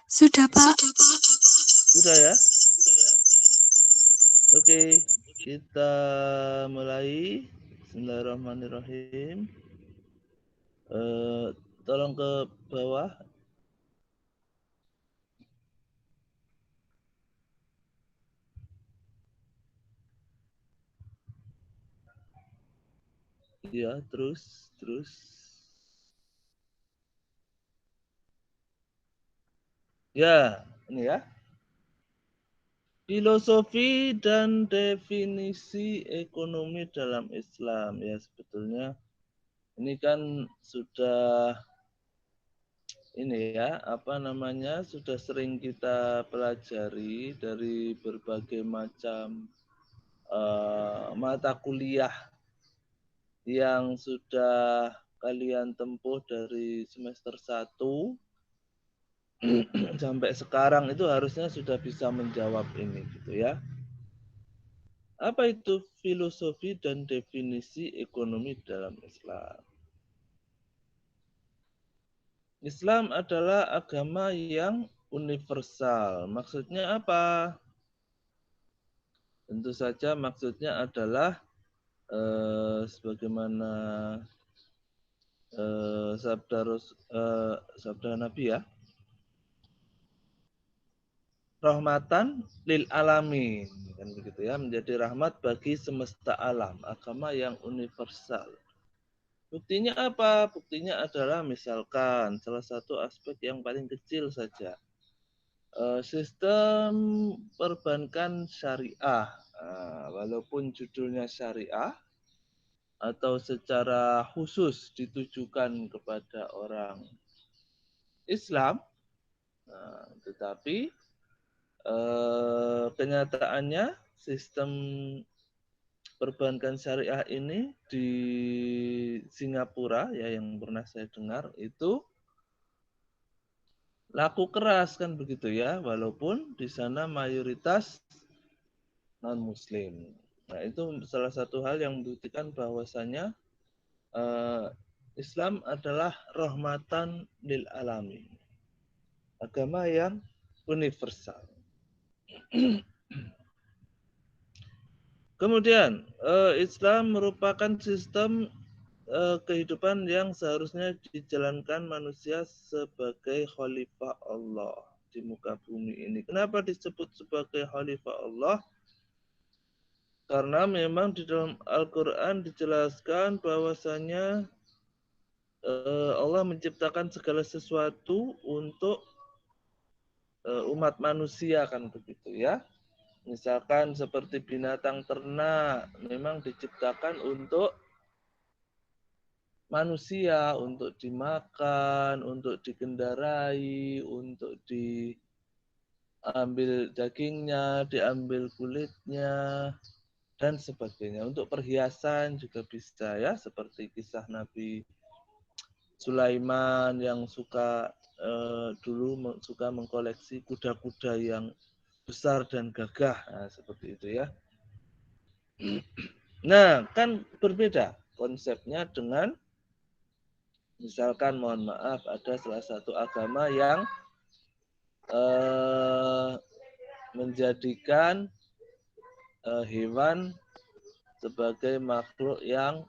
Sudah, Pak. Sudah ya? Oke, kita mulai. Bismillahirrahmanirrahim. Tolong ke bawah. Ya, terus. Ya, ini ya. Filosofi dan definisi ekonomi dalam Islam. Ya, sebetulnya ini kan sudah sudah sering kita pelajari dari berbagai macam mata kuliah yang sudah kalian tempuh dari semester 1 sampai sekarang, itu harusnya sudah bisa menjawab ini gitu ya. Apa itu filosofi dan definisi ekonomi dalam Islam? Islam adalah agama yang universal. Maksudnya apa? Tentu saja maksudnya adalah sebagaimana sabda Nabi ya, rahmatan lil alamin, kan begitu ya, menjadi rahmat bagi semesta alam, agama yang universal. Buktinya apa? Buktinya adalah misalkan salah satu aspek yang paling kecil saja, sistem perbankan syariah. Walaupun judulnya syariah atau secara khusus ditujukan kepada orang Islam, tetapi kenyataannya sistem perbankan syariah ini di Singapura ya, yang pernah saya dengar itu laku keras kan begitu ya, walaupun di sana mayoritas non muslim. Nah, itu salah satu hal yang membuktikan bahwasanya Islam adalah rahmatan lil alamin, agama yang universal. Kemudian Islam merupakan sistem kehidupan yang seharusnya dijalankan manusia sebagai khalifah Allah di muka bumi ini. Kenapa disebut sebagai khalifah Allah? Karena memang di dalam Al-Quran dijelaskan bahwasanya Allah menciptakan segala sesuatu untuk umat manusia kan begitu ya. Misalkan seperti binatang ternak memang diciptakan untuk manusia, untuk dimakan, untuk dikendarai, untuk diambil dagingnya, diambil kulitnya, dan sebagainya. Untuk perhiasan juga bisa ya, seperti kisah Nabi Sulaiman yang dulu suka mengkoleksi kuda-kuda yang besar dan gagah, nah, seperti itu ya. Nah, kan berbeda konsepnya dengan misalkan, mohon maaf, ada salah satu agama yang menjadikan hewan sebagai makhluk yang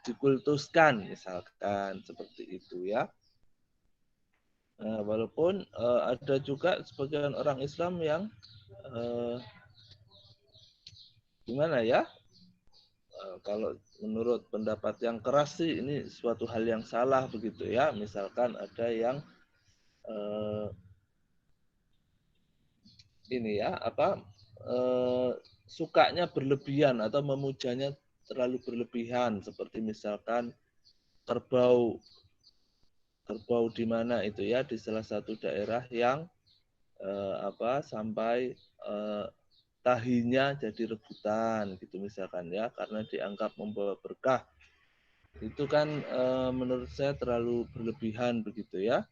dikultuskan, misalkan seperti itu ya. Walaupun ada juga sebagian orang Islam yang gimana ya, kalau menurut pendapat yang keras sih ini suatu hal yang salah begitu ya. Misalkan ada yang ini ya sukanya berlebihan atau memujanya terlalu berlebihan, seperti misalkan kerbau di mana itu ya, di salah satu daerah yang sampai tahinya jadi rebutan gitu misalkan ya, karena dianggap membawa berkah. Itu kan menurut saya terlalu berlebihan begitu ya.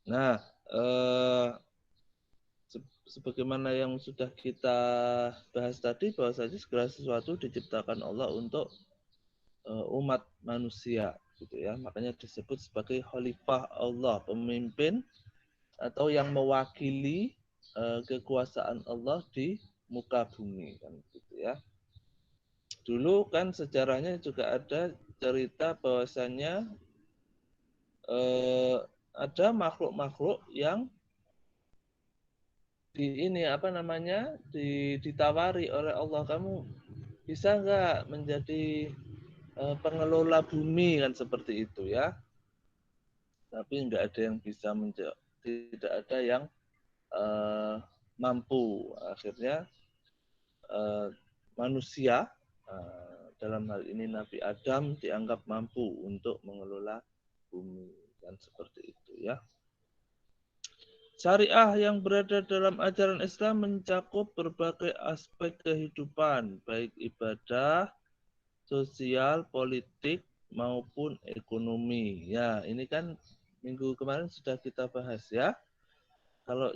Nah, sebagaimana yang sudah kita bahas tadi, bahwa saja segala sesuatu diciptakan Allah untuk umat manusia. gitu ya. Makanya disebut sebagai khalifah Allah, pemimpin atau yang mewakili kekuasaan Allah di muka bumi kan gitu ya. Dulu kan sejarahnya juga ada cerita bahwasannya ada makhluk-makhluk yang ditawari oleh Allah, kamu bisa nggak menjadi pengelola bumi kan seperti itu ya. Tapi nggak ada yang bisa menjawab, tidak ada yang mampu. Akhirnya manusia dalam hal ini Nabi Adam dianggap mampu untuk mengelola bumi dan seperti itu ya. Syariah yang berada dalam ajaran Islam mencakup berbagai aspek kehidupan, baik ibadah, sosial, politik, maupun ekonomi. Ya, ini kan minggu kemarin sudah kita bahas ya. Kalau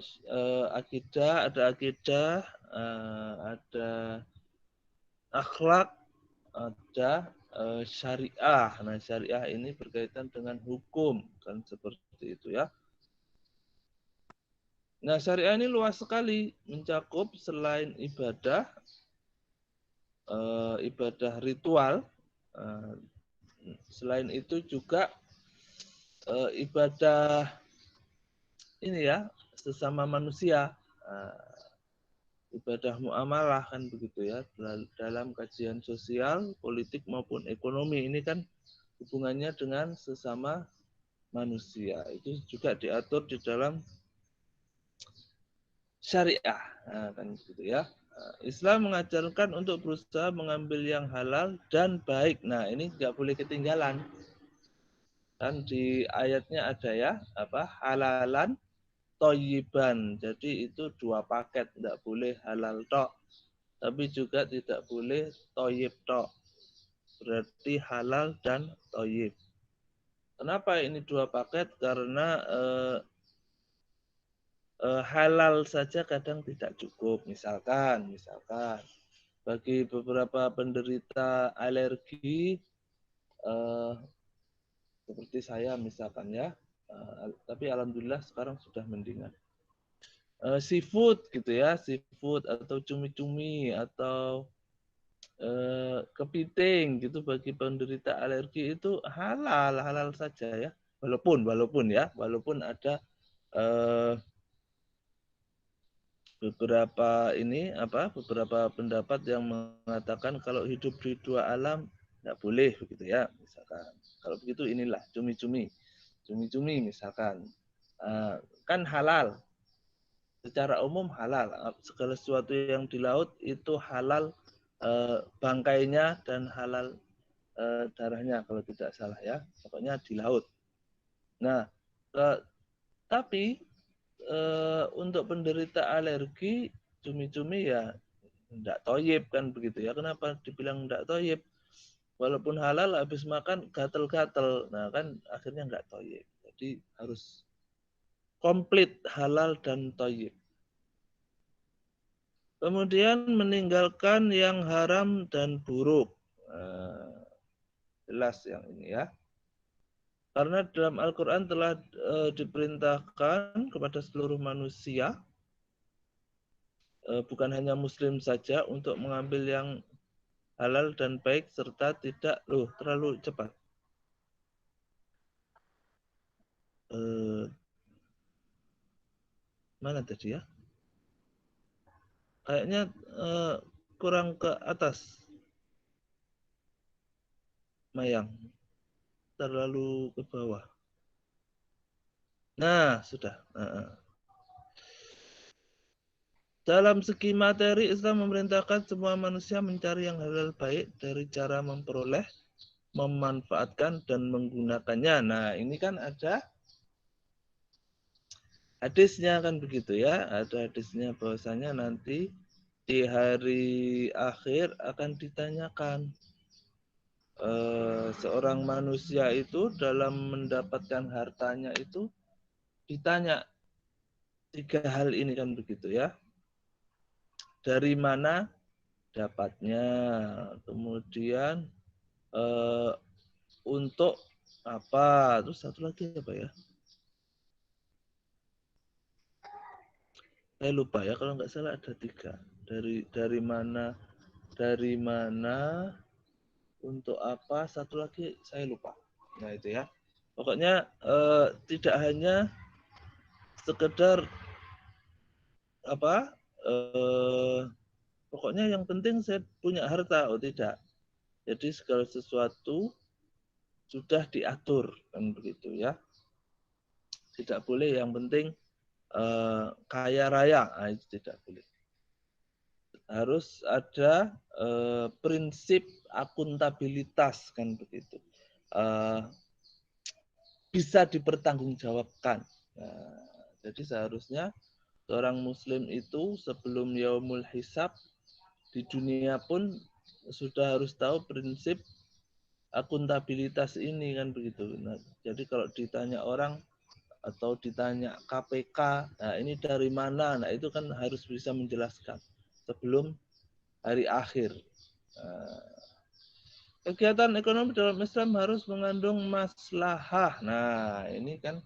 akidah, ada akhlak, ada syariah. Nah, syariah ini berkaitan dengan hukum, kan seperti itu ya. Nah, syariah ini luas sekali, mencakup selain ibadah, ibadah ritual, selain itu juga ibadah ini ya, sesama manusia, ibadah muamalah kan begitu ya, dalam kajian sosial, politik maupun ekonomi. Ini kan hubungannya dengan sesama manusia. Itu juga diatur di dalam syariah, kan gitu ya. Islam mengajarkan untuk berusaha mengambil yang halal dan baik. Nah, ini nggak boleh ketinggalan. Kan di ayatnya ada ya, halalan toyiban. Jadi itu dua paket, nggak boleh halal tok, tapi juga tidak boleh toyib tok. Berarti halal dan toyib. Kenapa ini dua paket? Karena halal saja kadang tidak cukup. Misalkan bagi beberapa penderita alergi seperti saya misalkan ya, tapi alhamdulillah sekarang sudah mendingan. Seafood gitu ya, seafood atau cumi-cumi atau kepiting gitu bagi penderita alergi itu halal saja ya. Walaupun ada beberapa pendapat yang mengatakan kalau hidup di dua alam tidak boleh begitu ya, misalkan. Kalau begitu inilah cumi-cumi misalkan kan halal, secara umum halal, segala sesuatu yang di laut itu halal, bangkainya dan halal darahnya kalau tidak salah ya, pokoknya di laut. Nah, tapi untuk penderita alergi cumi-cumi ya tidak toyib kan begitu ya. Kenapa dibilang tidak toyib? Walaupun halal habis makan gatel-gatel. Nah kan akhirnya nggak toyib. Jadi harus komplit halal dan toyib. Kemudian meninggalkan yang haram dan buruk. Jelas yang ini ya. Karena dalam Al-Quran telah diperintahkan kepada seluruh manusia, bukan hanya muslim saja, untuk mengambil yang halal dan baik serta tidak terlalu cepat. Mana tadi ya? Kayaknya kurang ke atas, Mayang. Terlalu ke bawah. Nah, sudah. Dalam segi materi, Islam memerintahkan semua manusia mencari yang halal baik dari cara memperoleh, memanfaatkan, dan menggunakannya. Nah, ini kan ada hadisnya kan begitu ya. Ada hadisnya bahwasanya nanti di hari akhir akan ditanyakan seorang manusia itu dalam mendapatkan hartanya itu ditanya tiga hal ini kan begitu ya. Dari mana dapatnya, kemudian untuk apa? Terus satu lagi apa ya? Saya lupa ya, kalau nggak salah ada 3. Dari mana, untuk apa? Satu lagi saya lupa. Nah itu ya. Pokoknya tidak hanya sekedar apa? Pokoknya yang penting saya punya harta. Oh tidak. Jadi segala sesuatu sudah diatur kan begitu ya. Tidak boleh yang penting kaya raya. Nah, itu tidak boleh. Harus ada prinsip akuntabilitas kan begitu. Bisa dipertanggungjawabkan. Nah, jadi seharusnya seorang muslim itu sebelum yaumul hisab di dunia pun sudah harus tahu prinsip akuntabilitas ini kan begitu. Nah, jadi kalau ditanya orang atau ditanya KPK, nah ini dari mana? Nah itu kan harus bisa menjelaskan sebelum hari akhir. Nah, kegiatan ekonomi dalam Islam harus mengandung maslahah. Nah ini kan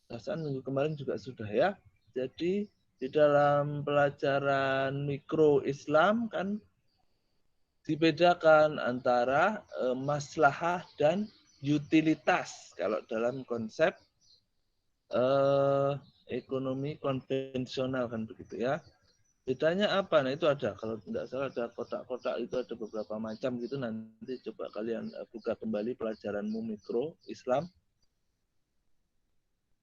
perasaan minggu kemarin juga sudah ya. Jadi di dalam pelajaran mikro Islam kan dibedakan antara maslahah dan utilitas. Kalau dalam konsep ekonomi konvensional kan begitu ya. Bedanya apa? Nah itu ada. Kalau tidak salah ada kotak-kotak itu ada beberapa macam gitu. Nanti coba kalian buka kembali pelajaranmu mikro Islam.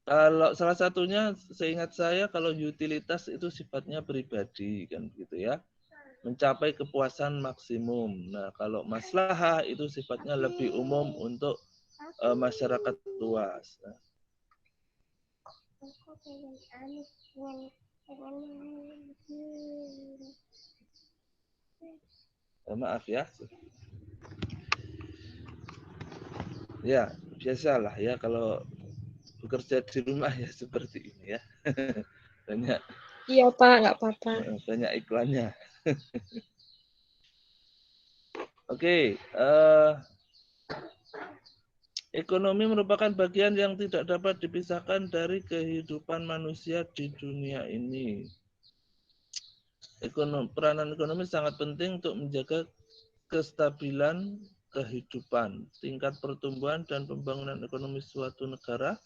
Kalau salah satunya seingat saya kalau utilitas itu sifatnya pribadi kan gitu ya. Mencapai kepuasan maksimum. Nah, kalau maslahah itu sifatnya lebih umum untuk masyarakat luas. Nah, maaf ya. Ya, biasalah ya kalau bekerja di rumah ya seperti ini ya. banyak Iya Pak, nggak apa-apa. banyak iklannya. Oke, ekonomi merupakan bagian yang tidak dapat dipisahkan dari kehidupan manusia di dunia ini. Peranan ekonomi sangat penting untuk menjaga kestabilan kehidupan. Tingkat pertumbuhan dan pembangunan ekonomi suatu negara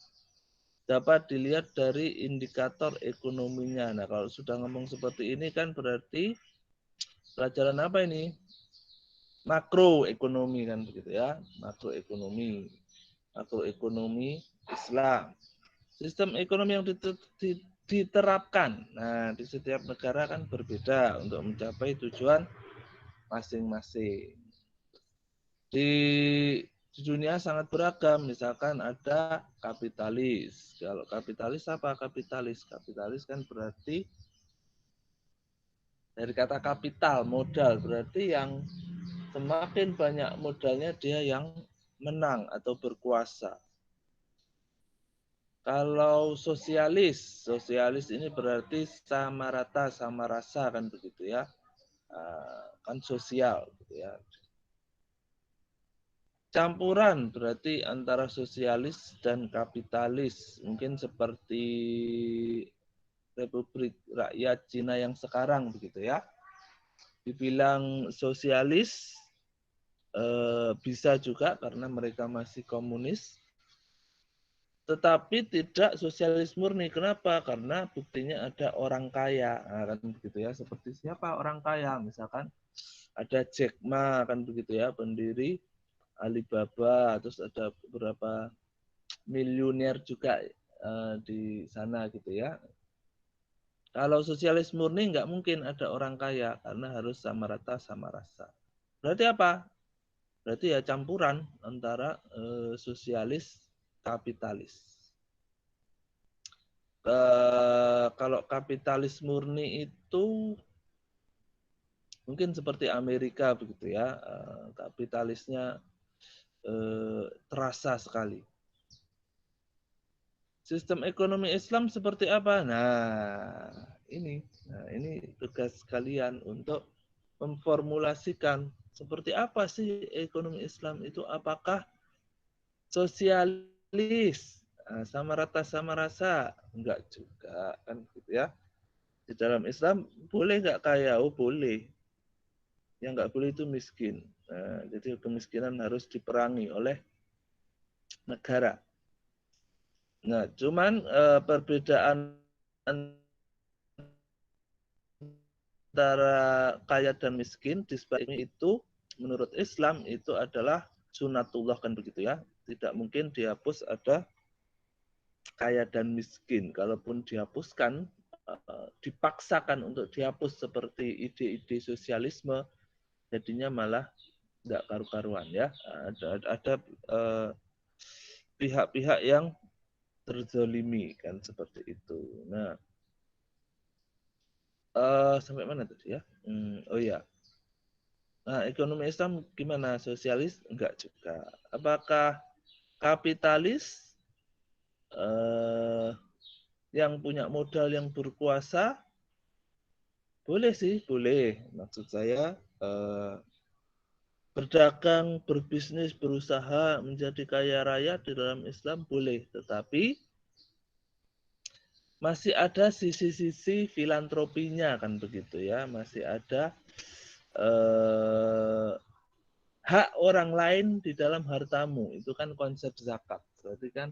dapat dilihat dari indikator ekonominya. Nah, kalau sudah ngomong seperti ini kan berarti pelajaran apa ini? Makroekonomi kan begitu ya. Makroekonomi Islam. Sistem ekonomi yang diterapkan. Nah, di setiap negara kan berbeda untuk mencapai tujuan masing-masing. Di dunia sangat beragam. Misalkan ada kapitalis. Kalau kapitalis apa? Kapitalis kan berarti dari kata kapital, modal. Berarti yang semakin banyak modalnya dia yang menang atau berkuasa. Kalau sosialis ini berarti sama rata, sama rasa kan begitu ya, kan sosial gitu ya. Campuran berarti antara sosialis dan kapitalis, mungkin seperti Republik Rakyat Cina yang sekarang begitu ya. Dibilang sosialis bisa juga karena mereka masih komunis. Tetapi tidak sosialis murni. Kenapa? Karena buktinya ada orang kaya. Nah, kan begitu ya. Seperti siapa orang kaya? Misalkan ada Jack Ma kan begitu ya, pendiri Alibaba. Terus ada beberapa miliuner juga di sana gitu ya. Kalau sosialis murni nggak mungkin ada orang kaya karena harus sama rata sama rasa. Berarti apa? Berarti ya campuran antara sosialis kapitalis. Kalau kapitalis murni itu mungkin seperti Amerika begitu ya, kapitalisnya terasa sekali. Sistem ekonomi Islam seperti apa? Nah ini tugas kalian untuk memformulasikan seperti apa sih ekonomi Islam itu? Apakah sosialis, sama rasa, enggak juga kan gitu ya. Di dalam Islam boleh nggak kaya? Oh boleh. Yang nggak boleh itu miskin. Nah, jadi kemiskinan harus diperangi oleh negara. Nah, cuman perbedaan antara kaya dan miskin di sebaliknya itu menurut Islam itu adalah sunatullah kan begitu ya. Tidak mungkin dihapus ada kaya dan miskin. Kalaupun dihapuskan, dipaksakan untuk dihapus seperti ide-ide sosialisme, jadinya malah tidak karu-karuan ya. Ada pihak-pihak yang terzolimi kan seperti itu. Nah, sampai mana tadi ya? Oh ya, nah, ekonomi Islam gimana? Sosialis? Enggak juga. Apakah kapitalis yang punya modal yang berkuasa? Boleh sih, boleh. Maksud saya berdagang, berbisnis, berusaha menjadi kaya raya di dalam Islam boleh. Tetapi masih ada sisi-sisi filantropinya kan begitu ya. Masih ada hak orang lain di dalam hartamu. Itu kan konsep zakat. Berarti kan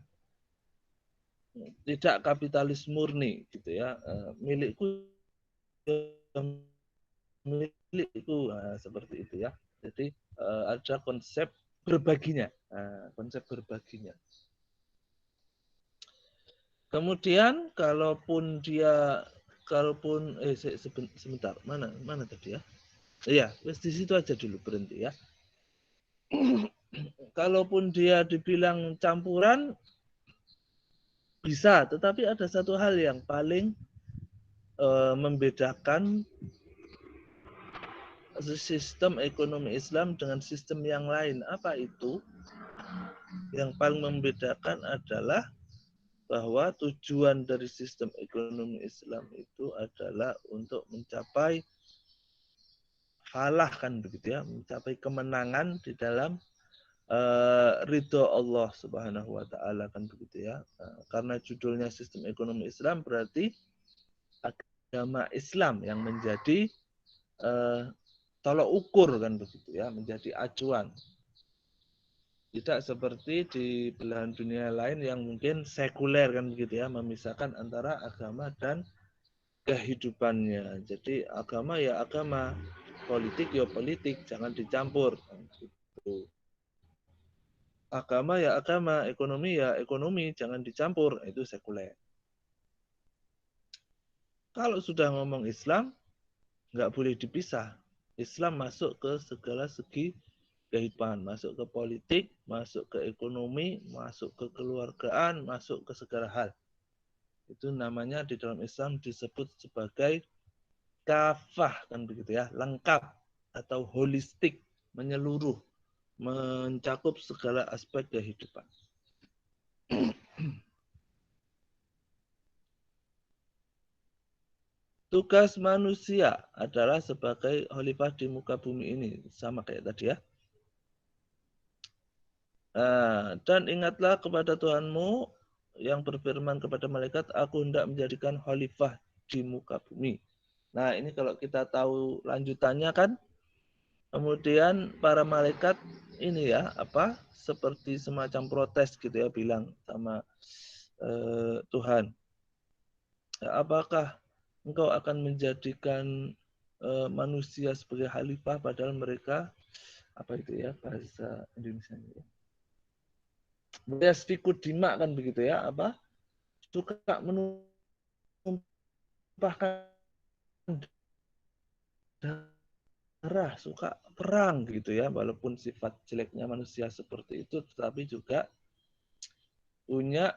tidak kapitalis murni gitu ya. Milikku milikku seperti itu ya. Jadi ada konsep berbaginya. Konsep berbaginya. Kemudian kalaupun sebentar mana tadi ya? Iya, di situ aja dulu berhenti ya. Kalaupun dia dibilang campuran bisa, tetapi ada satu hal yang paling membedakan sistem ekonomi Islam dengan sistem yang lain. Apa itu? Yang paling membedakan adalah bahwa tujuan dari sistem ekonomi Islam itu adalah untuk mencapai falah kan begitu ya, mencapai kemenangan di dalam ridho Allah Subhanahu wa taala kan begitu ya. Karena judulnya sistem ekonomi Islam berarti agama Islam yang menjadi tolok ukur kan begitu ya, menjadi acuan. Tidak seperti di belahan dunia lain yang mungkin sekuler kan begitu ya, memisahkan antara agama dan kehidupannya. Jadi agama ya agama, politik ya politik, jangan dicampur. Gitu. Agama ya agama, ekonomi ya ekonomi, jangan dicampur. Itu sekuler. Kalau sudah ngomong Islam, nggak boleh dipisah. Islam masuk ke segala segi kehidupan, masuk ke politik, masuk ke ekonomi, masuk ke keluargaan, masuk ke segala hal. Itu namanya di dalam Islam disebut sebagai kafah kan begitu ya, lengkap atau holistik, menyeluruh, mencakup segala aspek kehidupan. Tugas manusia adalah sebagai khalifah di muka bumi ini, sama kayak tadi ya. Dan ingatlah kepada Tuhanmu yang berfirman kepada malaikat, aku hendak menjadikan khalifah di muka bumi. Nah, ini kalau kita tahu lanjutannya kan, kemudian para malaikat ini ya, seperti semacam protes gitu ya, bilang sama Tuhan, apakah engkau akan menjadikan manusia sebagai khalifah padahal mereka apa itu ya bahasa Indonesia ya, yasfiku dima kan begitu ya, suka menumpahkan darah, suka perang gitu ya, walaupun sifat jeleknya manusia seperti itu, tetapi juga punya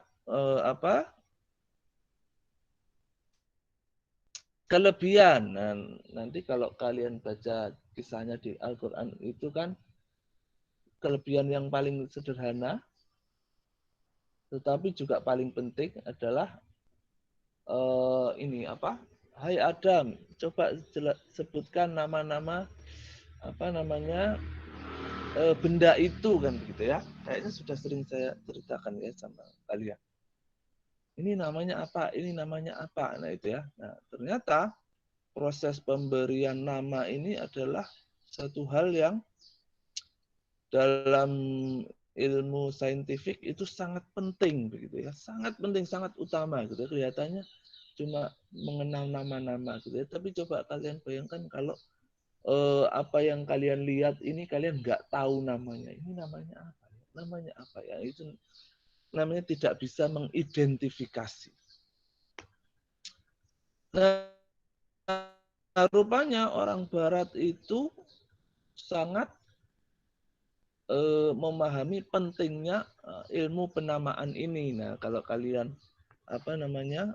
kelebihan. Nah, nanti kalau kalian baca kisahnya di Al-Quran itu kan kelebihan yang paling sederhana, tetapi juga paling penting adalah ini Hai Adam, coba sebutkan nama-nama apa namanya benda itu kan begitu ya. Kayaknya sudah sering saya ceritakan ya sama kalian. Ini namanya apa? Ini namanya apa? Nah itu ya. Nah ternyata proses pemberian nama ini adalah satu hal yang dalam ilmu saintifik itu sangat penting begitu ya, sangat penting, sangat utama gitu. Kelihatannya cuma mengenal nama-nama gitu ya, tapi coba kalian bayangkan kalau apa yang kalian lihat ini kalian nggak tahu namanya, ini namanya apa ya? Namanya apa ya? Itu namanya tidak bisa mengidentifikasi. Nah, rupanya orang Barat itu sangat memahami pentingnya ilmu penamaan ini. Nah, kalau kalian apa namanya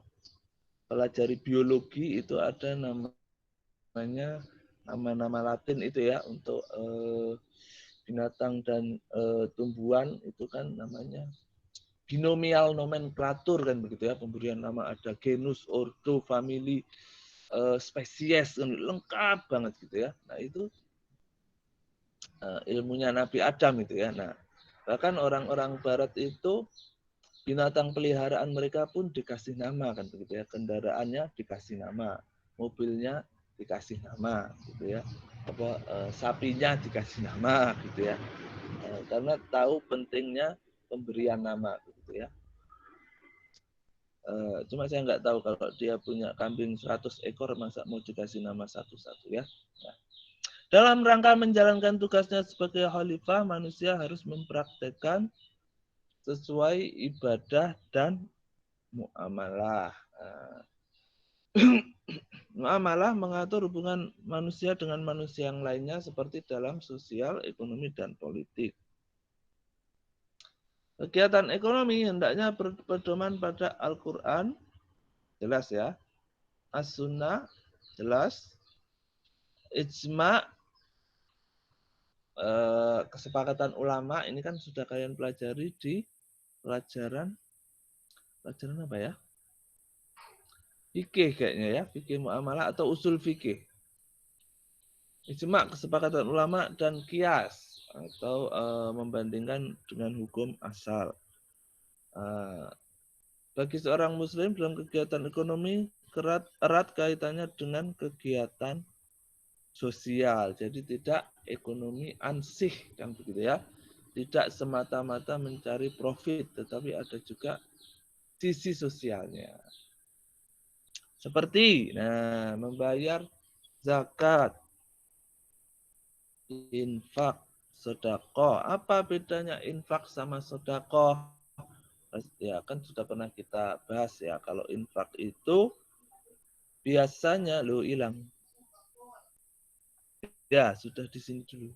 pelajari biologi itu ada namanya nama-nama Latin itu ya untuk binatang dan tumbuhan itu kan namanya binomial nomenklatur kan begitu ya, pemberian nama ada genus, ordo, famili, spesies kan lengkap banget gitu ya. Nah, itu ilmunya Nabi Adam itu ya. Nah, bahkan orang-orang barat itu binatang peliharaan mereka pun dikasih nama kan begitu ya, kendaraannya dikasih nama, mobilnya dikasih nama gitu ya, apa sapinya dikasih nama gitu ya, karena tahu pentingnya pemberian nama gitu ya. Cuma saya nggak tahu kalau dia punya kambing 100 ekor masa mau dikasih nama satu-satu ya. Nah, dalam rangka menjalankan tugasnya sebagai khalifah, manusia harus mempraktekkan sesuai ibadah dan muamalah. Muamalah mengatur hubungan manusia dengan manusia yang lainnya seperti dalam sosial, ekonomi, dan politik. Kegiatan ekonomi hendaknya berpedoman pada Al-Quran, jelas ya. As-Sunnah, jelas. Ijma, kesepakatan ulama, ini kan sudah kalian pelajari di pelajaran apa ya? Fikih kayaknya ya, fikih muamalah atau usul fikih. Ijma, kesepakatan ulama, dan kias atau membandingkan dengan hukum asal. Bagi seorang muslim dalam kegiatan ekonomi erat kaitannya dengan kegiatan sosial. Jadi tidak ekonomi ansih kan begitu ya. Tidak semata-mata mencari profit, tetapi ada juga sisi sosialnya. Seperti membayar zakat, infak, sedekah. Apa bedanya infak sama sedekah? Ya kan sudah pernah kita bahas ya. Kalau infak itu biasanya lo hilang. Ya sudah di sini dulu.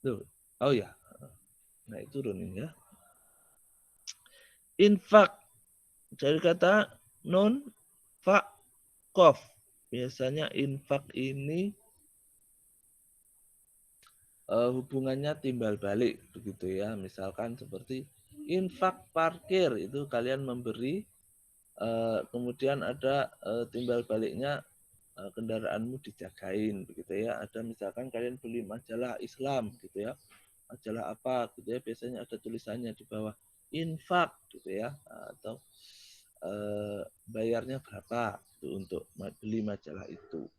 Tuh. Oh ya. Nah itu turunin ya. Infak dari kata non fak kof. Biasanya infak ini hubungannya timbal balik begitu ya. Misalkan seperti infak parkir itu kalian memberi kemudian ada timbal baliknya kendaraanmu dijagain begitu ya. Ada misalkan kalian beli majalah Islam gitu ya. Majalah apa gitu ya, biasanya ada tulisannya di bawah infak gitu ya, atau bayarnya berapa itu untuk beli majalah itu.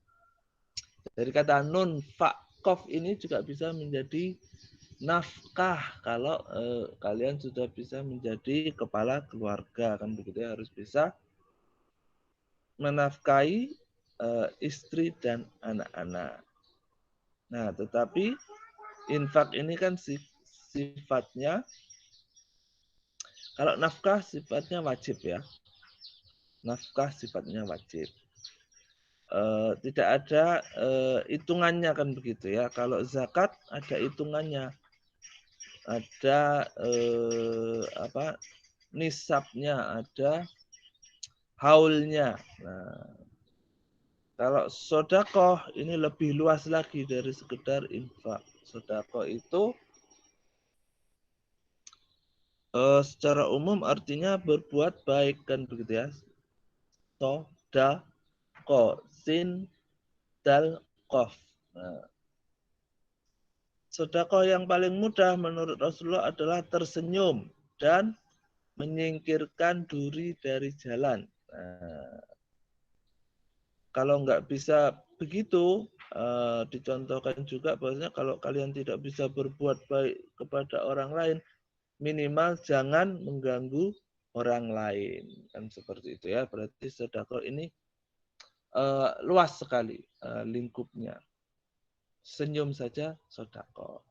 Dari kata nun fakof ini juga bisa menjadi nafkah kalau kalian sudah bisa menjadi kepala keluarga kan begitu ya, harus bisa menafkahi istri dan anak-anak. Nah, tetapi infak ini kan sifatnya, kalau nafkah sifatnya wajib ya. Nafkah sifatnya wajib. Tidak ada hitungannya kan begitu ya. Kalau zakat ada hitungannya. Ada apa? Nisabnya, ada haulnya. Nah, kalau sodakoh ini lebih luas lagi dari sekedar infak. Sodakoh itu secara umum artinya berbuat baik kan begitu ya. Sodako, sin, dal, kof. Nah, sedekah yang paling mudah menurut Rasulullah adalah tersenyum dan menyingkirkan duri dari jalan. Nah, kalau nggak bisa begitu, dicontohkan juga bahwasanya kalau kalian tidak bisa berbuat baik kepada orang lain, minimal jangan mengganggu orang lain. Kan seperti itu ya. Berarti sedekah ini luas sekali lingkupnya. Senyum saja sedekah.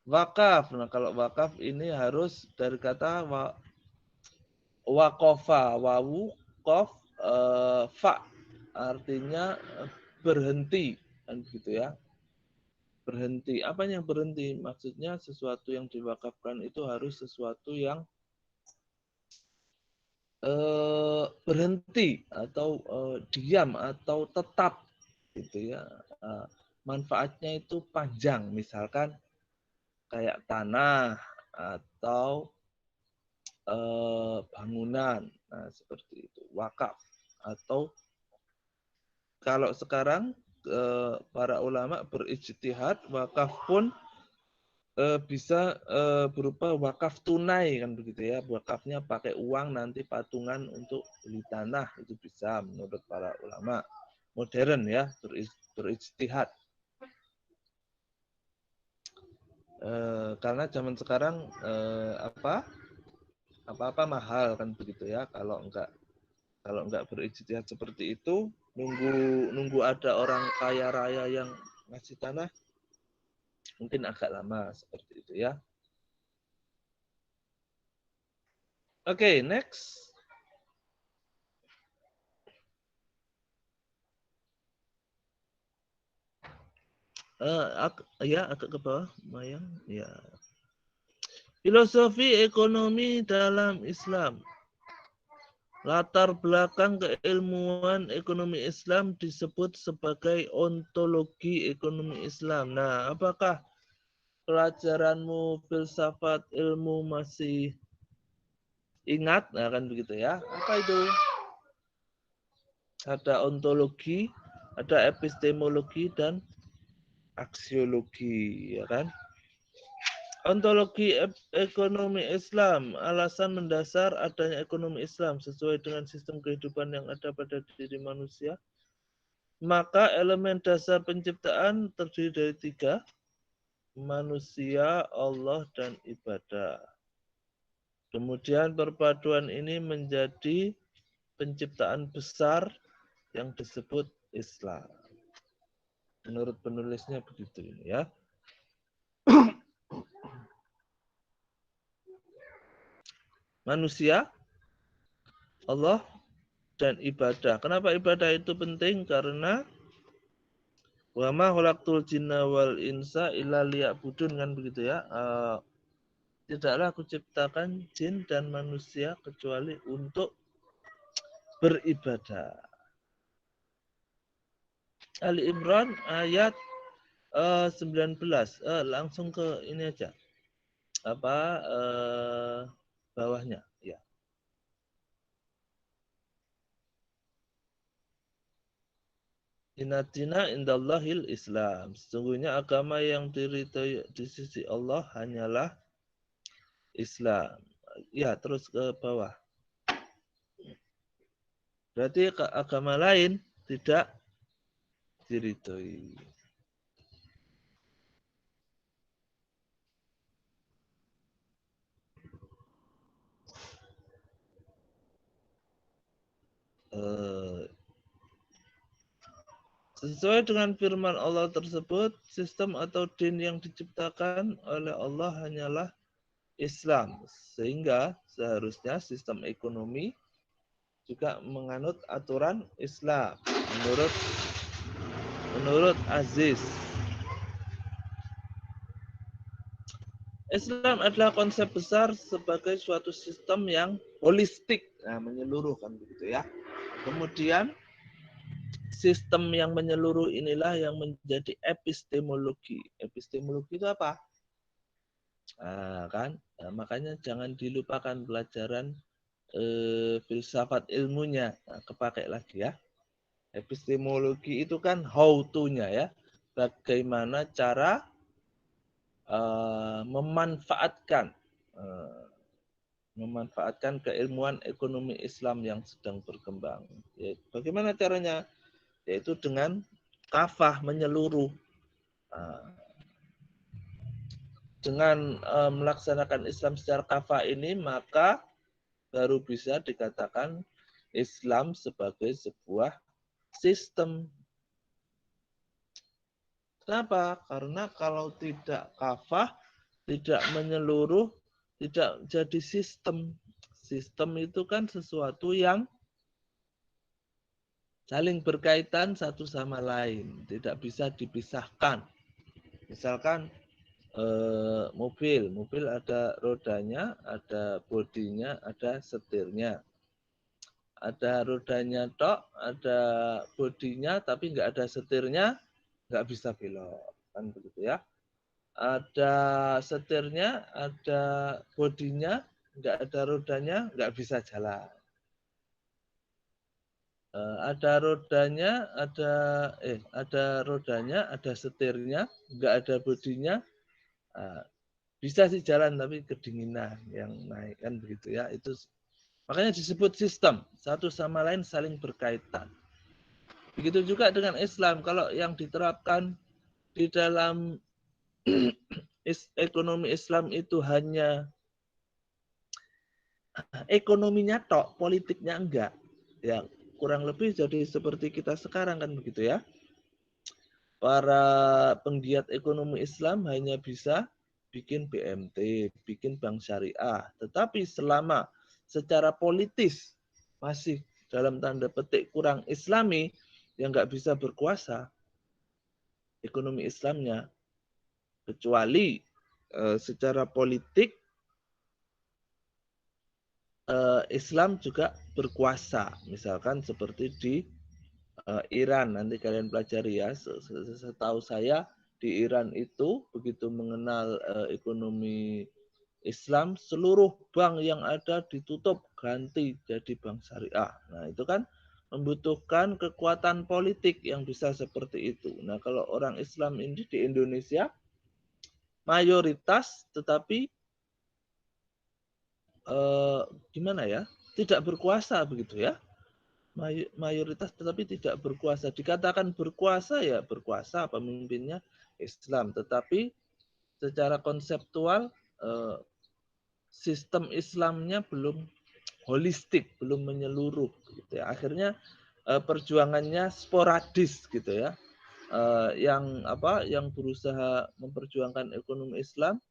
Wakaf. Nah, kalau wakaf ini harus dari kata wakofa, wawu, kof, fa. Artinya berhenti. Kan gitu ya. Berhenti. Apa yang berhenti? Maksudnya sesuatu yang diwakafkan itu harus sesuatu yang berhenti atau diam atau tetap gitu ya. Manfaatnya itu panjang, misalkan kayak tanah atau bangunan. Nah, seperti itu. Wakaf atau kalau sekarang para ulama berijtihad, wakaf pun bisa berupa wakaf tunai kan begitu ya. Wakafnya pakai uang, nanti patungan untuk beli tanah, itu bisa menurut para ulama modern ya, berijtihad. Karena zaman sekarang apa-apa mahal kan begitu ya. Kalau enggak berijtihad seperti itu, nunggu ada orang kaya raya yang ngasih tanah, mungkin agak lama seperti itu ya. Oke, next. Ya, agak ke bawah, Mayang. Ya. Filosofi ekonomi dalam Islam. Latar belakang keilmuan ekonomi Islam disebut sebagai ontologi ekonomi Islam. Nah, apakah pelajaranmu filsafat ilmu masih ingat? Nah, kan begitu ya. Apa itu? Ada ontologi, ada epistemologi, dan aksiologi, ya kan? Ontologi ekonomi Islam, alasan mendasar adanya ekonomi Islam sesuai dengan sistem kehidupan yang ada pada diri manusia. Maka elemen dasar penciptaan terdiri dari 3, manusia, Allah, dan ibadah. Kemudian perpaduan ini menjadi penciptaan besar yang disebut Islam. Menurut penulisnya begitu ya. Manusia, Allah, dan ibadah. Kenapa ibadah itu penting? Karena wa ma khalaqtul jinna wal insa illa liya'budun, kan begitu ya. Tidaklah aku ciptakan jin dan manusia kecuali untuk beribadah. Ali Imran ayat 19. Langsung ke ini aja. Bawahnya ya. Inatina indallahil Islam. Sesungguhnya agama yang diridhoi di sisi Allah hanyalah Islam. Ya, terus ke bawah. Berarti agama lain tidak diridhoi. Sesuai dengan firman Allah tersebut, sistem atau din yang diciptakan oleh Allah hanyalah Islam. Sehingga seharusnya sistem ekonomi juga menganut aturan Islam menurut Aziz. Islam adalah konsep besar sebagai suatu sistem yang holistik, menyeluruh kan begitu ya. Kemudian sistem yang menyeluruh inilah yang menjadi epistemologi. Epistemologi itu apa? Makanya jangan dilupakan pelajaran filsafat ilmunya. Kepakai lagi ya. Epistemologi itu kan how to-nya ya. Bagaimana cara memanfaatkan keilmuan ekonomi Islam yang sedang berkembang. Bagaimana caranya? Yaitu dengan kafah, menyeluruh. Dengan melaksanakan Islam secara kafah ini, maka baru bisa dikatakan Islam sebagai sebuah sistem. Kenapa? Karena kalau tidak kafah, tidak menyeluruh, tidak jadi sistem. Sistem itu kan sesuatu yang saling berkaitan satu sama lain, tidak bisa dipisahkan. Misalkan mobil ada rodanya, ada bodinya, ada setirnya. Ada rodanya tok, ada bodinya, tapi nggak ada setirnya, nggak bisa belok, kan begitu ya. Ada setirnya, ada bodinya, nggak ada rodanya, nggak bisa jalan. Ada rodanya, ada rodanya, ada setirnya, nggak ada bodinya, bisa sih jalan tapi kedinginan yang naik, kan begitu ya. Itu makanya disebut sistem, satu sama lain saling berkaitan. Begitu juga dengan Islam, kalau yang diterapkan di dalam ekonomi Islam itu hanya ekonominya tok, politiknya enggak. Ya, kurang lebih jadi seperti kita sekarang kan begitu ya. Para penggiat ekonomi Islam hanya bisa bikin BMT, bikin bank syariah. Tetapi selama secara politis masih dalam tanda petik kurang Islami, yang nggak bisa berkuasa ekonomi Islamnya, kecuali secara politik Islam juga berkuasa, misalkan seperti di Iran, nanti kalian pelajari ya. Setahu saya di Iran itu begitu mengenal ekonomi Islam, seluruh bank yang ada ditutup, ganti jadi bank syariah. Nah itu kan membutuhkan kekuatan politik yang bisa seperti itu. Nah kalau orang Islam ini di Indonesia mayoritas, tetapi gimana ya, tidak berkuasa begitu ya. Mayoritas tetapi tidak berkuasa. Dikatakan berkuasa ya berkuasa, pemimpinnya Islam, tetapi secara konseptual sistem Islamnya belum holistik, belum menyeluruh gitu ya. Akhirnya perjuangannya sporadis gitu ya. Yang berusaha memperjuangkan ekonomi Islam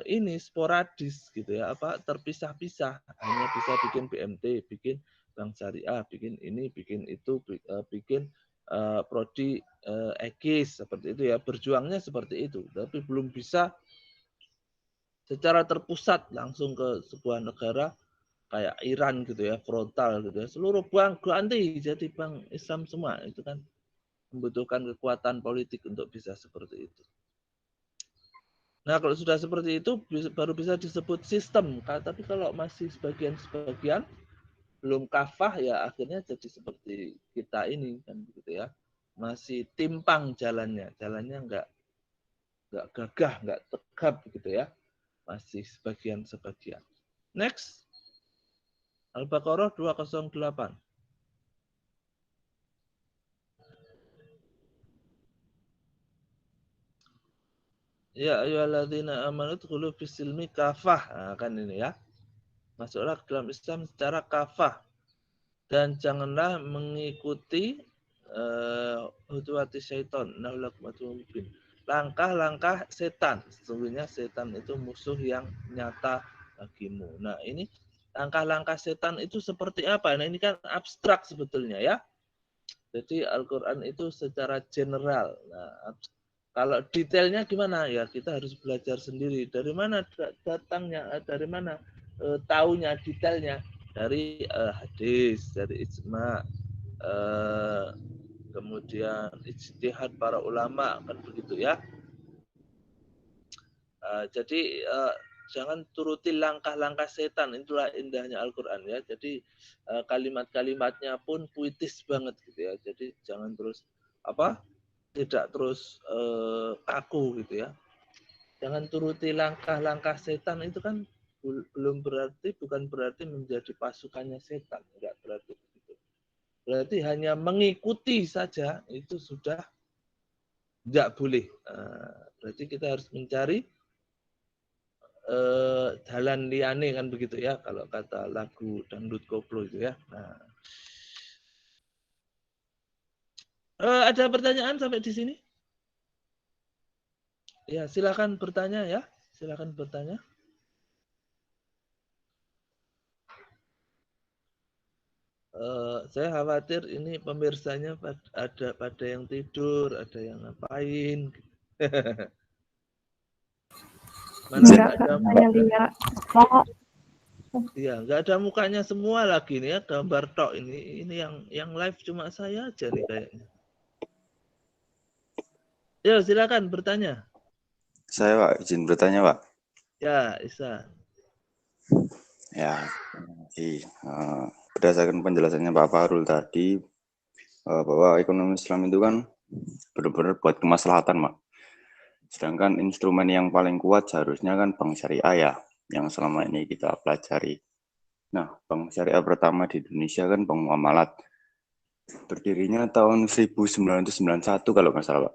ini sporadis gitu ya, terpisah-pisah, hanya bisa bikin BMT, bikin bank syariah, bikin ini, bikin itu, bikin prodi ekis seperti itu ya, berjuangnya seperti itu, tapi belum bisa secara terpusat langsung ke sebuah negara kayak Iran gitu ya, frontal gitu ya, seluruh bank ganti jadi bank Islam semua, itu kan membutuhkan kekuatan politik untuk bisa seperti itu. Nah, kalau sudah seperti itu baru bisa disebut sistem. Tapi kalau masih sebagian-sebagian belum kafah, ya akhirnya jadi seperti kita ini kan begitu ya. Masih timpang jalannya nggak gagah, nggak tegap begitu ya. Masih sebagian-sebagian. Next. Al-Baqarah 208. Ya ayyuhalladzina amanu dkhulu fis-silmi kafah. Nah, kan ini ya. Masuklah ke dalam Islam secara kafah. Dan janganlah mengikuti hutuwati syaitan, langkah-langkah setan. Sesungguhnya setan itu musuh yang nyata bagimu. Nah ini langkah-langkah setan itu seperti apa? Nah ini kan abstrak sebetulnya ya. Jadi Al-Quran itu secara general. Nah, kalau detailnya gimana ya, kita harus belajar sendiri. Dari mana datangnya, dari mana taunya detailnya, dari hadis, dari ijma, kemudian ijtihad para ulama, kan begitu ya. Jadi jangan turuti langkah-langkah setan, itulah indahnya Al-Quran ya. Jadi kalimat-kalimatnya pun puitis banget gitu ya. Jadi jangan terus tidak terus kaku gitu ya. Jangan turuti langkah-langkah setan, itu kan bukan berarti menjadi pasukannya setan, enggak berarti begitu. Berarti hanya mengikuti saja itu sudah enggak boleh. Berarti kita harus mencari jalan liane kan begitu ya, kalau kata lagu dangdut koplo itu ya. Nah, ada pertanyaan sampai di sini? Ya, silakan bertanya ya. Silakan bertanya. Saya khawatir ini pemirsanya pada yang tidur, ada yang ngapain. Mana Enggak, nggak ada saya lihat. Kok Iya, nggak ada mukanya semua lagi nih ya, gambar tok ini. Ini yang live cuma saya aja nih kayaknya. Ya, silakan bertanya. Saya Pak, izin bertanya Pak. Ya, Isa. Ya, berdasarkan penjelasannya Pak Farul tadi, bahwa ekonomi Islam itu kan benar-benar buat kemaslahatan, Pak. Sedangkan instrumen yang paling kuat seharusnya kan bank syariah ya, yang selama ini kita pelajari. Nah, bank syariah pertama di Indonesia kan Bank Muamalat. Berdirinya tahun 1991 kalau nggak salah, Pak.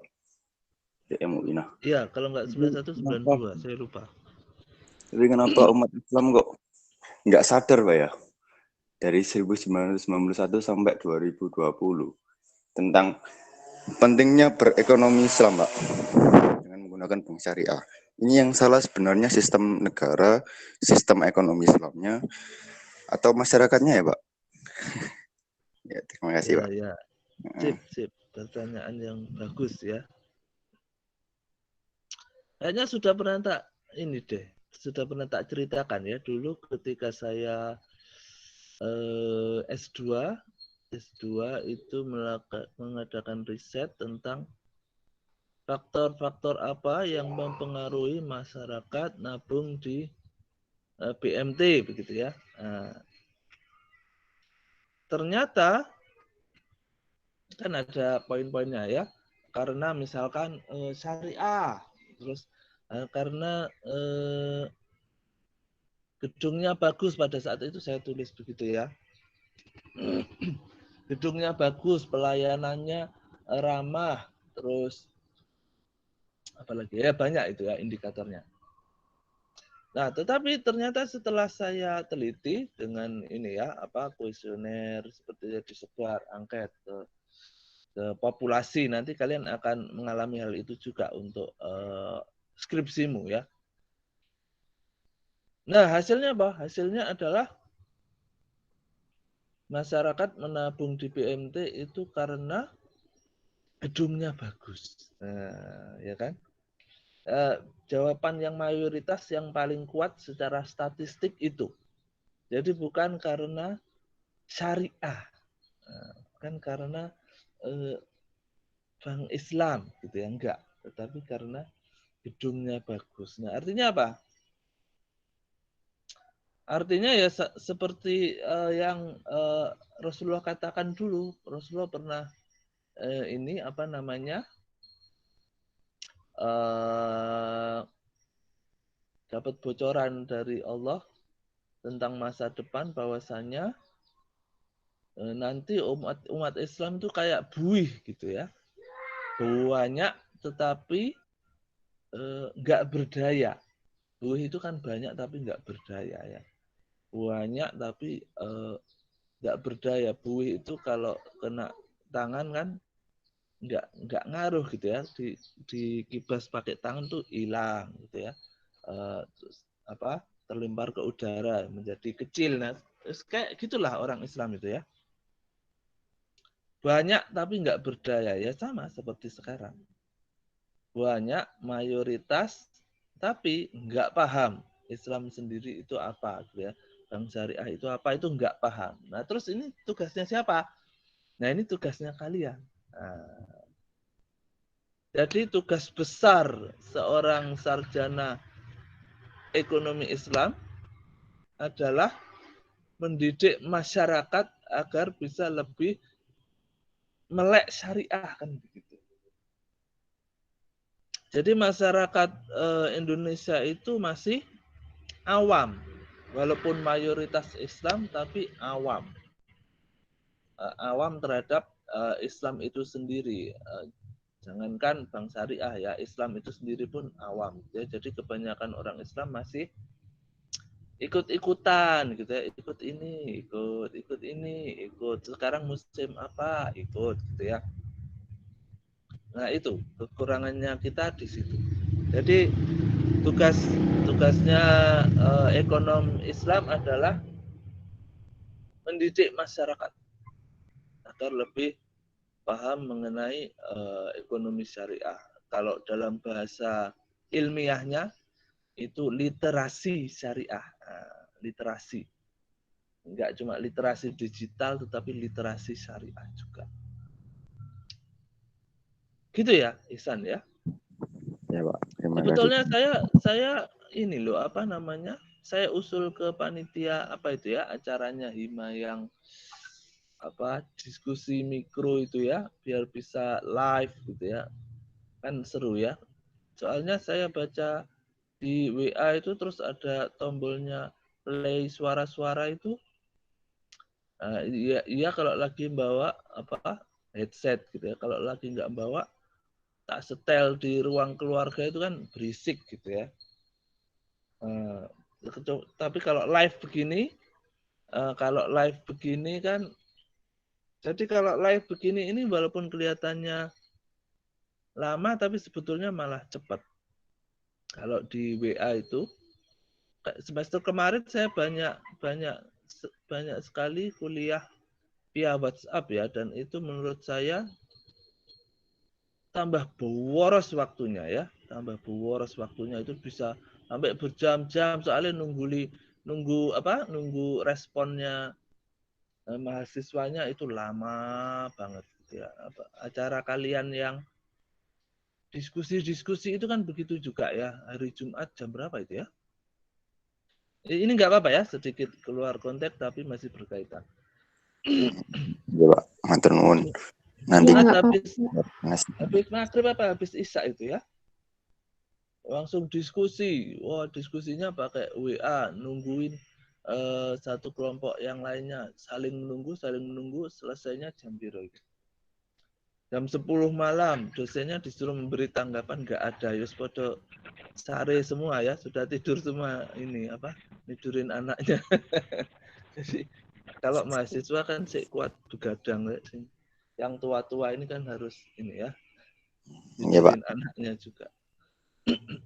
Di MUI. Nah, Iya, kalau nggak 91, 92, saya lupa. tapi kenapa umat Islam kok nggak sadar, Pak ya? Dari 1991 sampai 2020 tentang pentingnya berekonomi Islam, Pak, dengan menggunakan bank syariah. Ini yang salah sebenarnya sistem negara, sistem ekonomi Islamnya, atau masyarakatnya ya, Pak? Ya, terima kasih, Ya, Pak. ya. Sip. Pertanyaan yang bagus ya. Kayaknya sudah pernah tak ceritakan ya, dulu ketika saya S2 itu mengadakan riset tentang faktor-faktor apa yang mempengaruhi masyarakat nabung di BMT begitu ya. Nah, ternyata kan ada poin-poinnya ya. Karena misalkan syariah, terus karena gedungnya bagus pada saat itu saya tulis begitu ya. Gedungnya bagus, pelayanannya ramah, terus apalagi ya banyak itu ya indikatornya. Nah, tetapi ternyata setelah saya teliti dengan ini ya, kuesioner seperti disebar angket ke populasi, nanti kalian akan mengalami hal itu juga untuk skripsimu ya. Nah, hasilnya apa? Hasilnya adalah masyarakat menabung di BMT itu karena gedungnya bagus. Nah, ya kan? Jawaban yang mayoritas yang paling kuat secara statistik itu. Jadi bukan karena syariah, kan karena bank Islam gitu ya, enggak, tetapi karena gedungnya bagus. Nah, artinya apa? Artinya ya seperti yang Rasulullah katakan dulu. Rasulullah pernah ini apa namanya dapat bocoran dari Allah tentang masa depan bahwasanya nanti umat Islam itu kayak buih gitu ya, banyak tetapi nggak berdaya. Buih itu kan banyak tapi nggak berdaya ya. Banyak tapi nggak berdaya. Buih itu kalau kena tangan kan nggak ngaruh gitu ya. Di kibas pakai tangan tuh hilang gitu ya. Terus terlempar ke udara menjadi kecil. Nah, kayak gitulah orang Islam itu ya. Banyak tapi nggak berdaya ya, sama seperti sekarang. Banyak mayoritas tapi nggak paham Islam sendiri itu apa gitu ya. Bank syariah itu apa, itu nggak paham. Nah, terus ini tugasnya siapa? Nah, ini tugasnya kalian. Nah, jadi tugas besar seorang sarjana ekonomi Islam adalah mendidik masyarakat agar bisa lebih melek syariah kan begitu. Jadi masyarakat Indonesia itu masih awam, walaupun mayoritas Islam tapi awam. Awam terhadap Islam itu sendiri. Jangankan Bank Syariah ya, Islam itu sendiri pun awam. Ya. Jadi kebanyakan orang Islam masih ikut-ikutan gitu ya, ikut ini, ikut ini, ikut. Sekarang musim apa, ikut gitu ya. Nah itu kekurangannya kita di situ. Jadi tugasnya ekonom Islam adalah mendidik masyarakat agar lebih paham mengenai ekonomi syariah. Kalau dalam bahasa ilmiahnya itu literasi syariah, literasi. Enggak cuma literasi digital, tetapi literasi syariah juga. Gitu ya, Ihsan ya. Ya Pak, terima Sebetulnya kasih. saya ini loh apa namanya? Saya usul ke panitia apa itu ya acaranya Hima yang apa diskusi mikro itu ya biar bisa live gitu ya. Kan seru ya. Soalnya saya baca di WA itu terus ada tombolnya play suara-suara itu. Iya kalau lagi bawa apa headset gitu ya. Kalau lagi nggak bawa tak setel di ruang keluarga itu kan berisik gitu ya. Tapi kalau live begini, kan, jadi kalau live begini ini walaupun kelihatannya lama, tapi sebetulnya malah cepat. Kalau di WA itu, semester kemarin saya banyak sekali kuliah via WhatsApp ya, dan itu menurut saya tambah boros waktunya ya, itu bisa sampai berjam-jam soalnya nunggu responnya mahasiswanya itu lama banget gitu ya. Acara kalian yang diskusi itu kan begitu juga ya, hari Jumat jam berapa itu ya? Ini nggak apa-apa ya, sedikit keluar konteks tapi masih berkaitan. Ya Pak, matur nuwun. Nanti Ya, Jumat nggak habis maghrib apa habis isya itu ya? Langsung diskusi. Wah, diskusinya pakai WA, nungguin satu kelompok yang lainnya, saling menunggu, selesainya jam biru. Jam 10 malam, dosennya disuruh memberi tanggapan nggak ada. Yus podo sare semua ya, sudah tidur semua ini apa? Tidurin anaknya. Jadi kalau mahasiswa kan sih kuat begadang. Yang tua-tua ini kan harus ini ya, ya Pak. tidurin anaknya juga.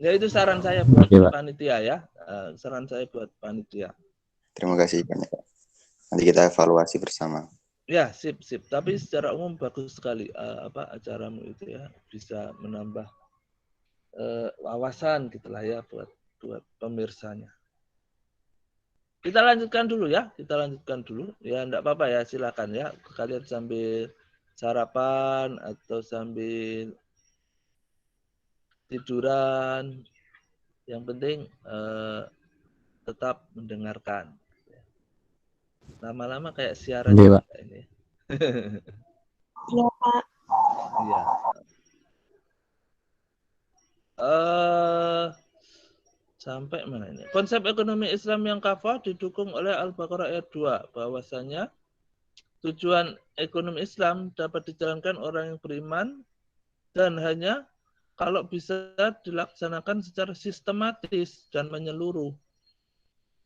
Ya itu saran saya buat panitia ya. Saran saya buat panitia. Terima kasih banyak Pak. Nanti kita evaluasi bersama. Ya, sip. Tapi secara umum bagus sekali acaramu itu ya, bisa menambah wawasan gitulah ya buat pemirsanya. Kita lanjutkan dulu ya, Ya, enggak apa-apa ya, silakan ya. Kalian sambil sarapan atau sambil tiduran. Yang penting tetap mendengarkan. Lama-lama kayak siaran juga ini. Iya, Pak. Iya. Sampai mana ini? Konsep ekonomi Islam yang kafah didukung oleh Al-Baqarah ayat 2. Bahwasanya tujuan ekonomi Islam dapat dijalankan orang yang beriman dan hanya kalau bisa dilaksanakan secara sistematis dan menyeluruh.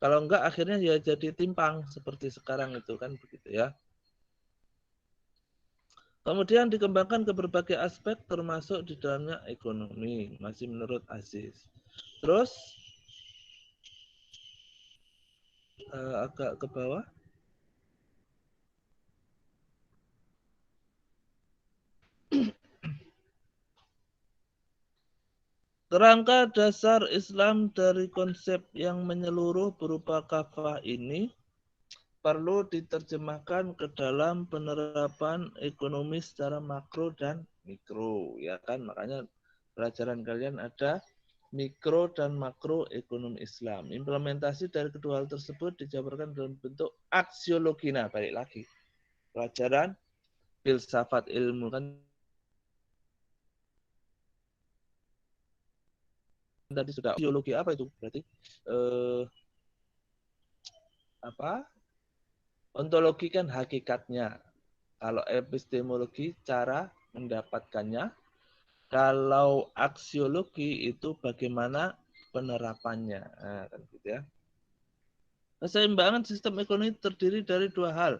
Kalau enggak akhirnya ya jadi timpang seperti sekarang itu kan begitu ya. Kemudian dikembangkan ke berbagai aspek termasuk di dalamnya ekonomi, masih menurut Aziz. Terus agak ke bawah. Kerangka dasar Islam dari konsep yang menyeluruh berupa kafah ini perlu diterjemahkan ke dalam penerapan ekonomi secara makro dan mikro, ya kan? Makanya pelajaran kalian ada mikro dan makro ekonomi Islam. Implementasi dari kedua hal tersebut dijabarkan dalam bentuk aksiologi. Nah, balik lagi. Pelajaran filsafat ilmu kan tadi sudah biologi apa itu berarti ontologi kan hakikatnya, kalau epistemologi cara mendapatkannya, kalau aksiologi itu bagaimana penerapannya. Nah, kan gitu ya. Keseimbangan sistem ekonomi terdiri dari dua hal,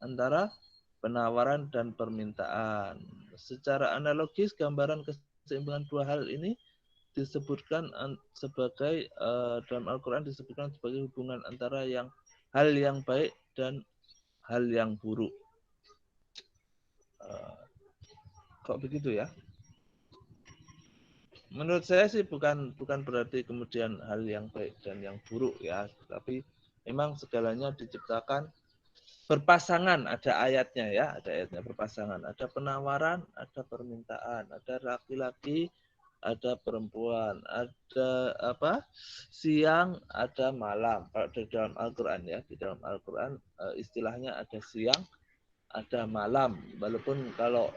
antara penawaran dan permintaan. Secara analogis, gambaran keseimbangan dua hal ini disebutkan sebagai dalam Al-Quran disebutkan sebagai hubungan antara hal yang baik dan hal yang buruk. Kok begitu ya? Menurut saya sih bukan berarti kemudian hal yang baik dan yang buruk ya, tapi memang segalanya diciptakan berpasangan, ada ayatnya ya, ada ayatnya berpasangan, ada penawaran, ada permintaan, ada laki-laki, ada perempuan, ada siang, ada malam. Kalau di dalam Al-Quran ya, di dalam Al-Quran istilahnya ada siang, ada malam. Walaupun kalau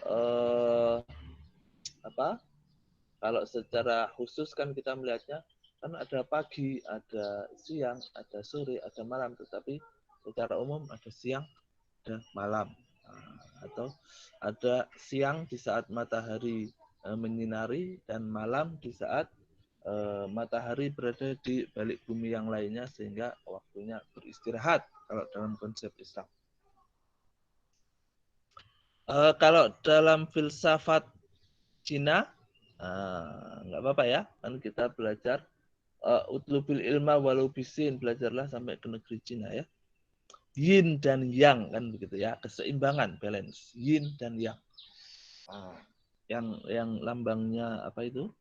kalau secara khusus kan kita melihatnya kan ada pagi, ada siang, ada sore, ada malam, tetapi secara umum ada siang, ada malam. Atau ada siang di saat matahari menyinari dan malam di saat matahari berada di balik bumi yang lainnya sehingga waktunya beristirahat kalau dalam konsep Islam. Kalau dalam filsafat Cina nggak apa-apa ya, kan kita belajar utlubil ilma walau bisin, belajarlah sampai ke negeri Cina ya. Yin dan yang kan begitu ya, keseimbangan, balance, yin dan yang. Yang lambangnya apa itu?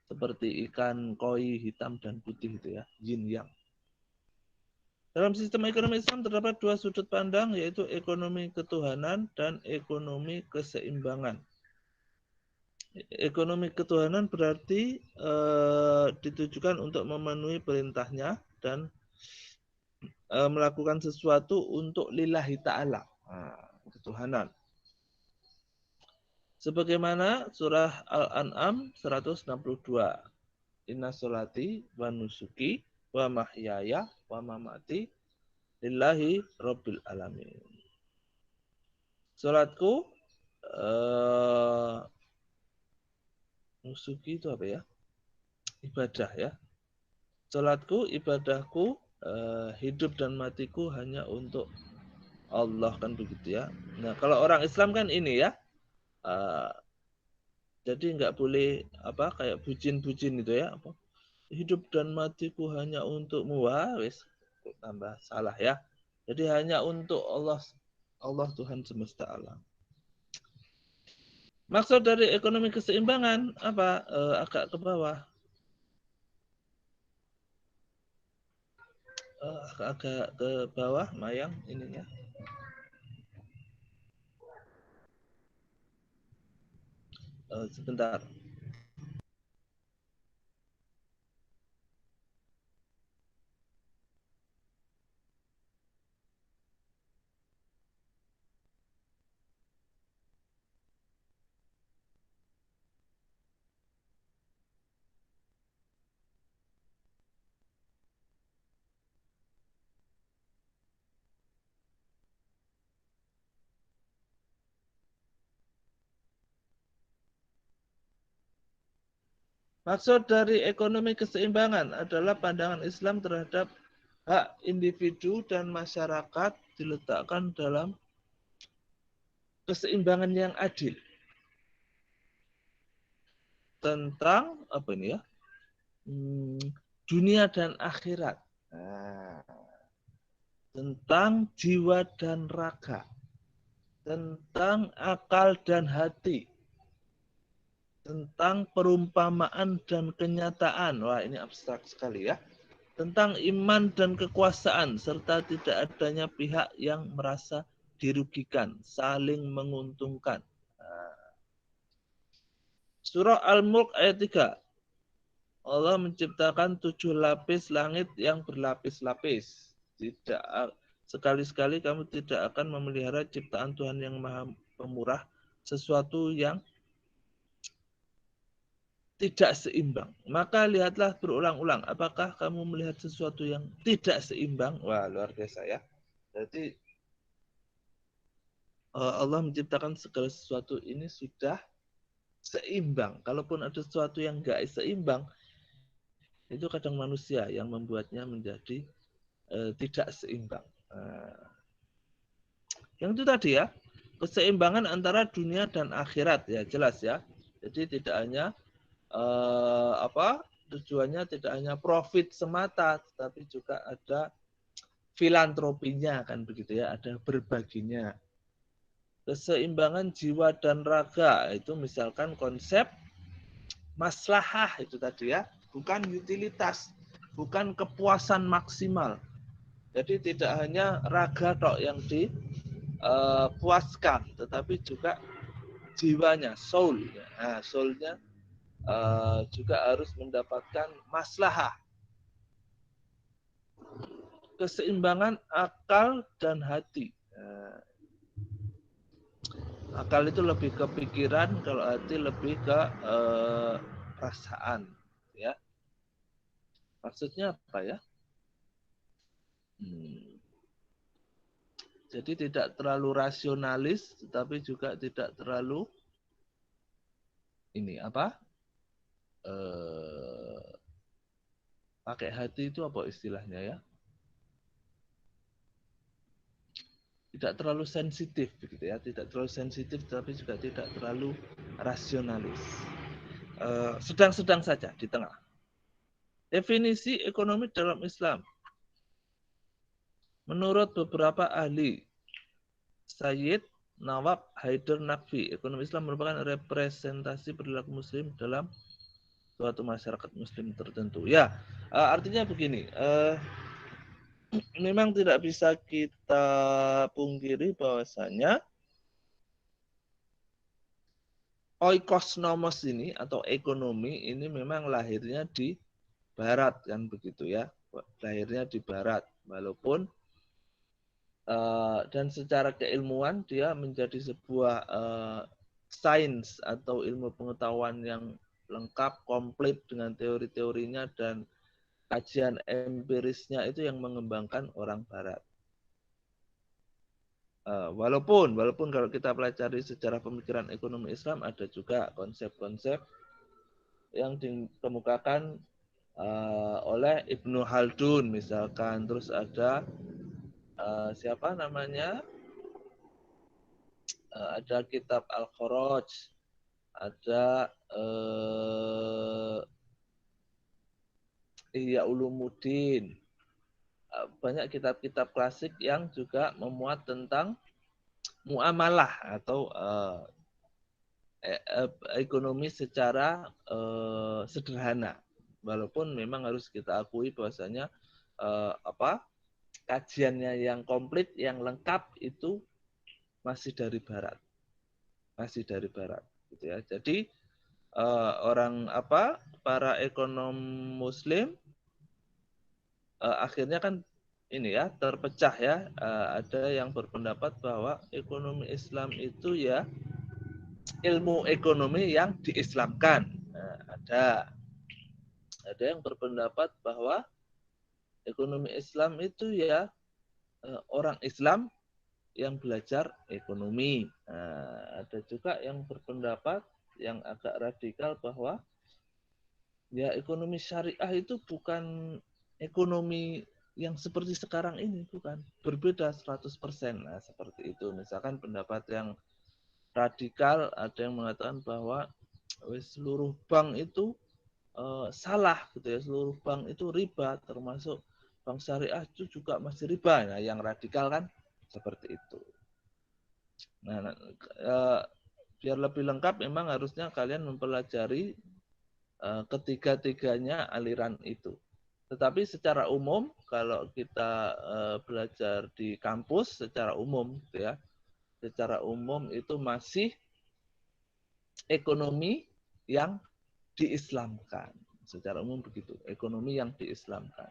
Seperti ikan koi hitam dan putih itu ya, yin yang. Dalam sistem ekonomi Islam terdapat dua sudut pandang, yaitu ekonomi ketuhanan dan ekonomi keseimbangan. Ekonomi ketuhanan berarti ditujukan untuk memenuhi perintahnya dan melakukan sesuatu untuk lillahi ta'ala, ketuhanan. Sebagaimana surah Al-An'am 162. Inna sholati wa nusuki wa mahyaya wa mamati lillahi rabbil alamin. Salatku nusuki itu apa ya? Ibadah ya. Salatku, ibadahku, hidup dan matiku hanya untuk Allah, kan begitu ya. Nah, kalau orang Islam kan ini ya. Jadi nggak boleh kayak bucin-bucin gitu ya. Hidup dan matiku hanya untukmu, wis tambah salah ya. Jadi hanya untuk Allah Tuhan semesta alam. Maksud dari ekonomi keseimbangan apa? Agak ke bawah. Agak ke bawah, Mayang ininya. Sebentar. Maksud dari ekonomi keseimbangan adalah pandangan Islam terhadap hak individu dan masyarakat diletakkan dalam keseimbangan yang adil. Tentang apa ini ya? Dunia dan akhirat. Tentang jiwa dan raga. Tentang akal dan hati. Tentang perumpamaan dan kenyataan. Wah, ini abstrak sekali ya. Tentang iman dan kekuasaan, serta tidak adanya pihak yang merasa dirugikan, saling menguntungkan. Surah Al-Mulk ayat 3. Allah menciptakan 7 lapis langit yang berlapis-lapis. Sekali-sekali kamu tidak akan memelihara ciptaan Tuhan yang Maha Pemurah, sesuatu yang tidak seimbang. Maka lihatlah berulang-ulang. Apakah kamu melihat sesuatu yang tidak seimbang? Wah, luar biasa ya. Jadi Allah menciptakan segala sesuatu ini sudah seimbang. Kalaupun ada sesuatu yang enggak seimbang, itu kadang manusia yang membuatnya menjadi tidak seimbang. Yang itu tadi ya, keseimbangan antara dunia dan akhirat ya, jelas ya. Jadi tidak hanya tujuannya tidak hanya profit semata, tetapi juga ada filantropinya kan begitu ya, ada berbaginya. Keseimbangan jiwa dan raga itu misalkan konsep maslahah itu tadi ya, bukan utilitas, bukan kepuasan maksimal. Jadi tidak hanya raga tok yang dipuaskan, tetapi juga jiwanya, soul. Nah, soulnya juga harus mendapatkan maslahah. Keseimbangan akal dan hati. Akal itu lebih ke pikiran, kalau hati lebih ke perasaan. Ya. Maksudnya apa ya? Jadi tidak terlalu rasionalis, tetapi juga tidak terlalu ini apa? Pakai hati itu apa istilahnya ya? Tidak terlalu sensitif begitu ya, tidak terlalu sensitif tapi juga tidak terlalu rasionalis. Sedang-sedang saja di tengah. Definisi ekonomi dalam Islam. Menurut beberapa ahli, Sayyid Nawab Haider Naqvi, ekonomi Islam merupakan representasi perilaku muslim dalam suatu masyarakat muslim tertentu. Ya, artinya begini, memang tidak bisa kita pungkiri bahwasanya oikosnomos ini atau ekonomi ini memang lahirnya di barat kan begitu ya, lahirnya di barat walaupun dan secara keilmuan dia menjadi sebuah sains atau ilmu pengetahuan yang lengkap, komplit dengan teori-teorinya dan kajian empirisnya itu yang mengembangkan orang barat. Walaupun kalau kita pelajari sejarah pemikiran ekonomi Islam ada juga konsep-konsep yang dikemukakan oleh Ibnu Khaldun misalkan, terus ada siapa namanya? Ada kitab Al-Kharaj, ada Ihya Ulumuddin. Banyak kitab-kitab klasik yang juga memuat tentang muamalah atau ekonomi secara sederhana. Walaupun memang harus kita akui bahwasanya kajiannya yang komplit, yang lengkap itu masih dari barat. Masih dari barat gitu ya. Jadi para ekonom muslim akhirnya kan ini ya terpecah ya, ada yang berpendapat bahwa ekonomi Islam itu ya ilmu ekonomi yang diislamkan. Ada yang berpendapat bahwa ekonomi Islam itu ya orang Islam yang belajar ekonomi. Ada juga yang berpendapat yang agak radikal bahwa ya ekonomi syariah itu bukan ekonomi yang seperti sekarang ini, bukan. Berbeda 100%. Nah, seperti itu. Misalkan pendapat yang radikal, ada yang mengatakan bahwa seluruh bank itu salah gitu ya. Seluruh bank itu riba, termasuk bank syariah itu juga masih riba. Nah, yang radikal kan seperti itu. Nah, biar lebih lengkap memang harusnya kalian mempelajari ketiga-tiganya aliran itu. Tetapi secara umum kalau kita belajar di kampus secara umum gitu ya, secara umum itu masih ekonomi yang diislamkan. Secara umum begitu, ekonomi yang diislamkan.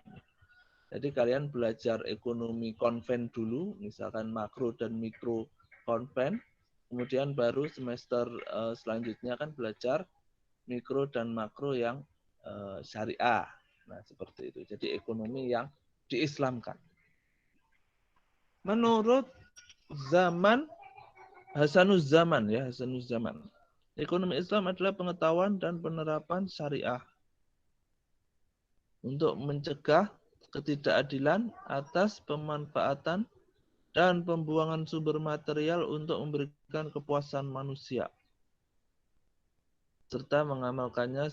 Jadi kalian belajar ekonomi konven dulu, misalkan makro dan mikro konven, kemudian baru semester selanjutnya kan belajar mikro dan makro yang syariah. Nah, seperti itu. Jadi ekonomi yang diislamkan. Menurut zaman Hasanuz Zaman ya, Hasanuz Zaman. Ekonomi Islam adalah pengetahuan dan penerapan syariah untuk mencegah ketidakadilan atas pemanfaatan dan pembuangan sumber material untuk memberikan kepuasan manusia serta mengamalkannya